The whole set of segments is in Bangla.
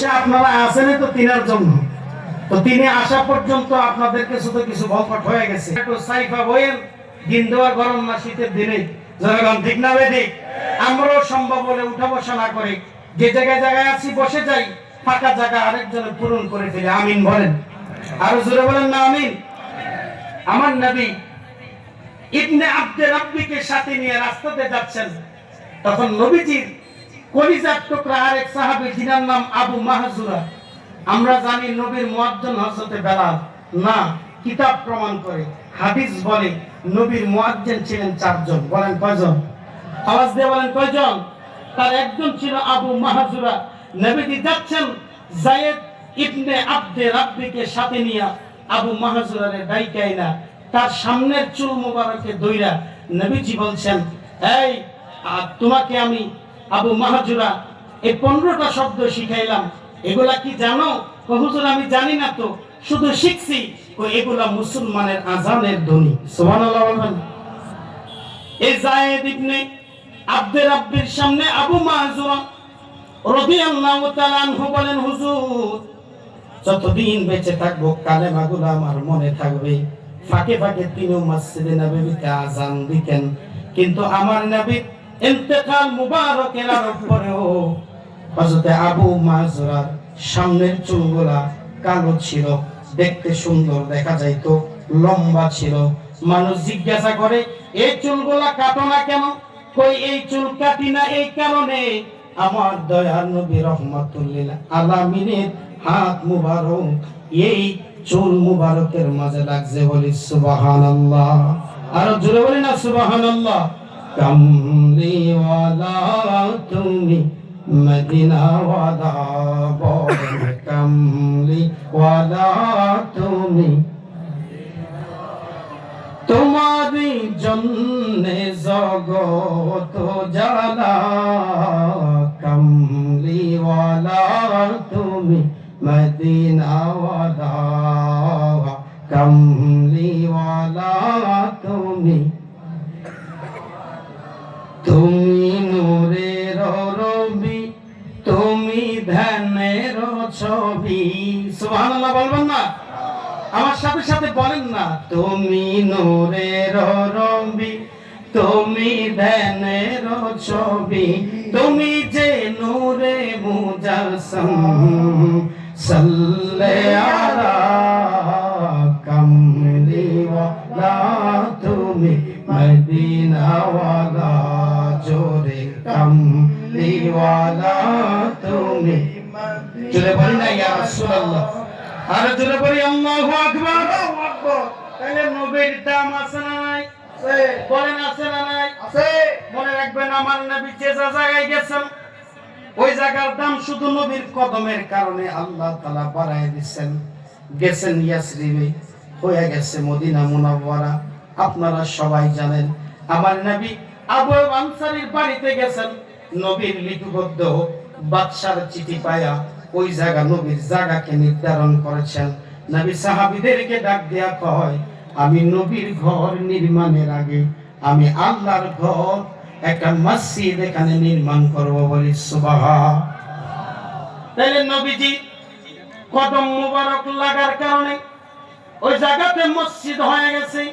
বসে আপনারা আসেন তো তিনার জন্য, তো তিনি আসা পর্যন্ত আপনাদেরকে শুধু কিছু বলকট হয়ে গেছে। একটু সাইফা বইয়ের দিন দেওয়ার গরম না শীতের দিনে, জনগণ ঠিক না বেঠিক? আমরাও সম্ভব হলে উঠা বসা না করে যে জায়গায় জায়গায় আছি বসে যাই, ফাঁকা জায়গা আরেকজনে পূরণ করে ফেলে। আমিন বলেন, আরো জোরে বলেন না আমিন। আমার নবী ইবনে আব্দে রাব্বিকে সাথে নিয়ে রাস্তাতে যাচ্ছেন, তখন নবীজির কলিজার টুকরা আরেক সাহাবী যিনার নাম আবু মাহজুরা। আমরা জানি নবীর মুয়াজ্জিন হযরতে বেলাল না, কিতাব প্রমাণ করে, হাদিস বলে নবীর মুয়াজ্জিন ছিলেন চারজন। বলেন কয়জন? আওয়াজ দিয়ে বলেন কয়জন? তার একজন ছিল আবু মাহজুরা। নবীজি যাচ্ছেন, যায়েদ ইবনে আব্দে রাব্বিকে সাথে নিয়ে আবু মাহজুরারে ডাইকাই না, তার সামনের চুল মোবারকে দইরা নবীজি বলছেন, এই তোমাকে আমি আবু মাহজুরা এই 15টা শব্দ শিখাইলাম, এগুলা কি জানো? হুজুর আমি জানি না তো, শুধু শিখছি। এগুলা মুসলমানের আযানের ধ্বনি। সুবহানাল্লাহ বলবেন। এই যায়েদ ইবনে আব্দে রাব্বির সামনে আবু মাহজুরা রাদিয়াল্লাহু তাআলা আনহু বলেন, হুজুর যতদিন বেঁচে থাকবো কালেমাগুলো আমার মনে থাকবে। ফাঁকে ফাঁকে তিনিও মসজিদে নববীতে আযান দিতেন, কিন্তু আমার নবী ইন্তেকাল মুবারকের পরেও হযরত আবু মাহজুরার সামনের চুলগুলা কালো ছিল, দেখতে সুন্দর দেখা যাইতো, লম্বা ছিল। মানুষ জিজ্ঞাসা করে, এই চুলগুলা কাটো না কেন? কই এই চুল কাটি না এই কারণে আমার দয়ার নবী রাহমাতুল লিল আলামিনের হাত মুবারক এই চুল মুবারকের মাঝে লাগছে। বলি সুবহানাল্লাহ, আর জোরে বলি না সুবহানাল্লাহ। কামলিওয়ালা তুমি মদিনাওয়ালা, বলেন কামলিওয়ালা তুমি, তোমারই জন্যে জগত জ্বালা। কামলিওয়ালা তুমি মদিনাওয়ালা, কামলিওয়ালা তুমি, তুমি নূরের রবি, তুমি ধ্যানের ছবি। সুবহানাল্লাহ বলবেন না? আমার সাথে সাথে বলেন না, তুমি নূরের রবি, তুমি ধ্যানের ছবি, তুমি যে নূরে মুজাসসাম। সাল্লে আলা কামলিওয়ালা তুমি মদিনাওয়ালা, জোরে কামলিওয়ালা তুমি। জোরে বলি না ইয়া রাসূলুল্লাহ, আর জোরে বলি আল্লাহু আকবার। তাহলে নবীর দাম আছে না নাই? বলেন আছে না নাই? আছে। মনে রাখবেন, আমার নবী যে জায়গায় গেছেন ওই জায়গার দাম শুধু নবীর কদমের কারণে আল্লাহ তাআলা বাড়ায় দিবেন। গেছেন ইয়াসরিবে, হয়ে গেছে মদিনা মুনাওয়ারা। আপনারা সবাই জানেন আমার নবী আবু আনসারীর বাড়িতে গেছেন, নবীর লিপিবদ্ধ বাদশার চিঠি পায়া ওই জায়গা নবীর জায়গাকে নির্ধারণ করেছেন। নবী সাহাবীদেরকে ডাক দেয়া কয়, আমি নবীর ঘর নির্মাণের আগে আমি আল্লাহর ঘর একটা মসজিদ এখানে নির্মাণ করব। বলি সুবহান। তাহলে নবীজি কদম মুবারক লাগার কারণে ওই জায়গাতে মসজিদ হয়ে গেছে।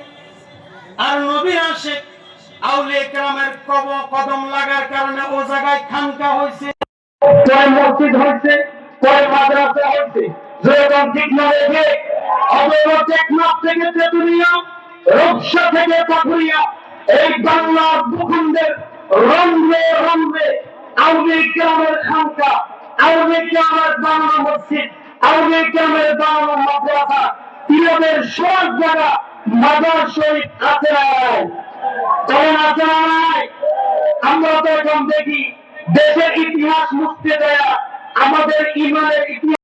আর নবীর আশিক আউলিয়া কেরামের কদম লাগার কারণে ও জায়গায় খানকা হয়েছে, কয় মসজিদ হয়েছে, কয় মাদ্রাসা হয়েছে। যেরকম ঠিক না রেখে অবৈধ টেকনাফ থেকে তেতুলিয়া, রূপসা থেকে পাথুরিয়া, এই বাংলার ভূখণ্ডের রন্ধ্রে রন্ধ্রে আউলিয়া কেরামের খানকা, আউলিয়া কেরামের বাংলা মসজিদ, আউলিয়া কেরামের বাংলা মাদ্রাসা, পীরদের সব জায়গা মাজার শরীফ আছে না নাই? তখন আছে না নাই? আমরা তো এখন দেখি দেশের ইতিহাস মুছতে দেয়া, আমাদের ইমানের ইতিহাস